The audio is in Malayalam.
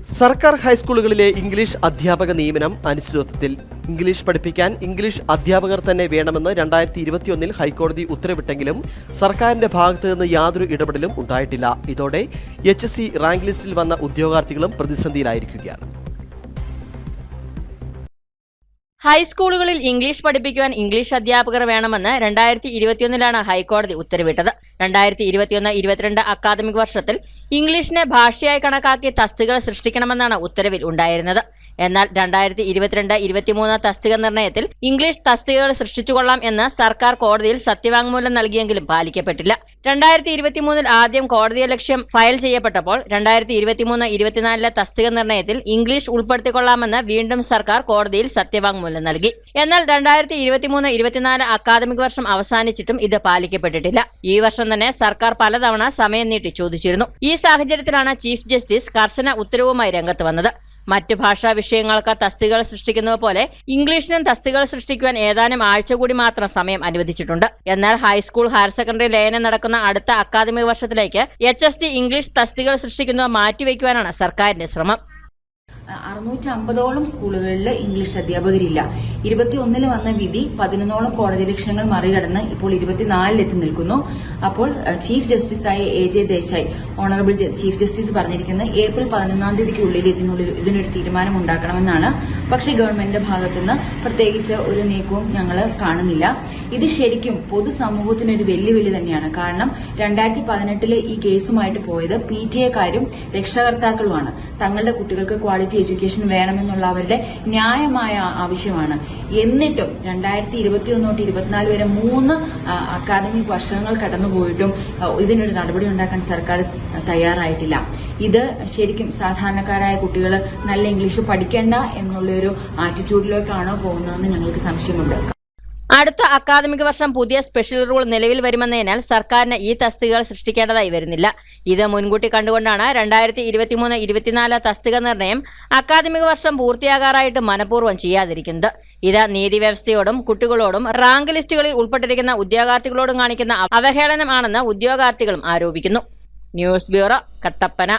സർക്കാർ ഹൈസ്കൂളുകളിലെ ഇംഗ്ലീഷ് അധ്യാപക നിയമനം അനിശ്ചിതത്വത്തിൽ. ഇംഗ്ലീഷ് പഠിപ്പിക്കാൻ ഇംഗ്ലീഷ് അധ്യാപകർ തന്നെ വേണമെന്ന് 2021 ഹൈക്കോടതി ഉത്തരവിട്ടെങ്കിലും സർക്കാരിന്റെ ഭാഗത്തു നിന്ന് യാതൊരു ഇടപെടലും ഉണ്ടായിട്ടില്ല. ഇതോടെ HSC റാങ്ക് ലിസ്റ്റിൽ വന്ന ഉദ്യോഗാർത്ഥികളും പ്രതിസന്ധിയിലായിരിക്കുകയാണ്. ഹൈസ്കൂളുകളിൽ ഇംഗ്ലീഷ് പഠിപ്പിക്കുവാൻ ഇംഗ്ലീഷ് അധ്യാപകർ വേണമെന്ന് 2021 ഹൈക്കോടതി ഉത്തരവിട്ടത്. 2021-22 അക്കാദമിക് വർഷത്തിൽ ഇംഗ്ലീഷിനെ ഭാഷയായി കണക്കാക്കി തസ്തികകൾ സൃഷ്ടിക്കണമെന്നാണ് ഉത്തരവിൽ ഉണ്ടായിരുന്നത്. എന്നാൽ 2022-23 തസ്തിക നിർണയത്തിൽ ഇംഗ്ലീഷ് തസ്തികകൾ സൃഷ്ടിച്ചുകൊള്ളാം എന്ന് സർക്കാർ കോടതിയിൽ സത്യവാങ്മൂലം നൽകിയെങ്കിലും പാലിക്കപ്പെട്ടില്ല. 2023 ആദ്യം കോടതിയലക്ഷ്യം ഫയൽ ചെയ്യപ്പെട്ടപ്പോൾ 2023-24 തസ്തിക നിർണയത്തിൽ ഇംഗ്ലീഷ് ഉൾപ്പെടുത്തിക്കൊള്ളാമെന്ന് വീണ്ടും സർക്കാർ കോടതിയിൽ സത്യവാങ്മൂലം നൽകി. എന്നാൽ 2023-24 അക്കാദമിക് വർഷം അവസാനിച്ചിട്ടും ഇത് പാലിക്കപ്പെട്ടിട്ടില്ല. ഈ വർഷം തന്നെ സർക്കാർ പലതവണ സമയം നീട്ടി ചോദിച്ചിരുന്നു. ഈ സാഹചര്യത്തിലാണ് ചീഫ് ജസ്റ്റിസ് കർശന ഉത്തരവുമായി രംഗത്ത് വന്നത്. മറ്റു ഭാഷാ വിഷയങ്ങൾക്ക് തസ്തികകൾ സൃഷ്ടിക്കുന്നത് പോലെ ഇംഗ്ലീഷിനും തസ്തികകൾ സൃഷ്ടിക്കുവാൻ ഏതാനും ആഴ്ച കൂടി മാത്രം സമയം അനുവദിച്ചിട്ടുണ്ട്. എന്നാൽ ഹൈസ്കൂൾ ഹയർ സെക്കൻഡറി ലയനം നടക്കുന്ന അടുത്ത അക്കാദമിക വർഷത്തിലേക്ക് HST ഇംഗ്ലീഷ് തസ്തികകൾ സൃഷ്ടിക്കുന്നത് മാറ്റിവെക്കുവാനാണ് സർക്കാരിന്റെ ശ്രമം. 650ഓളം സ്കൂളുകളിൽ ഇംഗ്ലീഷ് അധ്യാപകരില്ല. 21 വന്ന വിധി 11ഓളം കോടതി ലക്ഷ്യങ്ങൾ മറികടന്ന് ഇപ്പോൾ 24 എത്തി നിൽക്കുന്നു. അപ്പോൾ ചീഫ് ജസ്റ്റിസായ AJ Desai, honourable chief justice പറഞ്ഞിരിക്കുന്നത് ഏപ്രിൽ 11 ഇതിനൊരു തീരുമാനം ഉണ്ടാക്കണമെന്നാണ്. പക്ഷേ ഗവൺമെന്റിന്റെ ഭാഗത്തുനിന്ന് പ്രത്യേകിച്ച് ഒരു നീക്കവും ഞങ്ങൾ കാണുന്നില്ല. ഇത് ശരിക്കും പൊതുസമൂഹത്തിനൊരു വെല്ലുവിളി തന്നെയാണ്. കാരണം 2018 ഈ കേസുമായിട്ട് പോയത് PTA-കാരും രക്ഷകർത്താക്കളുമാണ്. തങ്ങളുടെ കുട്ടികൾക്ക് ക്വാളിറ്റി എഡ്യൂക്കേഷൻ വേണമെന്നുള്ള അവരുടെ ന്യായമായ ആവശ്യമാണ്. എന്നിട്ടും 2021-24 വരെ 3 അക്കാദമിക് വർഷങ്ങൾ കടന്നുപോയിട്ടും ഇതിനൊരു നടപടി ഉണ്ടാക്കാൻ സർക്കാർ തയ്യാറായിട്ടില്ല. ഇത് ശരിക്കും സാധാരണക്കാരായ കുട്ടികൾ നല്ല ഇംഗ്ലീഷ് പഠിക്കേണ്ട എന്നുള്ളൊരു ആറ്റിറ്റ്യൂഡിലേക്കാണോ പോകുന്നതെന്ന് ഞങ്ങൾക്ക് സംശയമുണ്ട്. അടുത്ത അക്കാദമിക് വർഷം പുതിയ സ്പെഷ്യൽ റൂൾ നിലവിൽ വരുമെന്നതിനാൽ സർക്കാരിന് ഈ തസ്തികകൾ സൃഷ്ടിക്കേണ്ടതായി വരുന്നില്ല. ഇത് മുൻകൂട്ടി കണ്ടുകൊണ്ടാണ് 2023-24 തസ്തിക നിർണയം അക്കാദമിക് വർഷം പൂർത്തിയാകാറായിട്ട് മനഃപൂർവ്വം ചെയ്യാതിരിക്കുന്നത്. ഇത് നീതിവ്യവസ്ഥയോടും കുട്ടികളോടും റാങ്ക് ലിസ്റ്റുകളിൽ ഉൾപ്പെട്ടിരിക്കുന്ന ഉദ്യോഗാർത്ഥികളോടും കാണിക്കുന്ന അവഹേളനമാണെന്ന് ഉദ്യോഗാർത്ഥികളും ആരോപിക്കുന്നു. News bureau, Kattappana.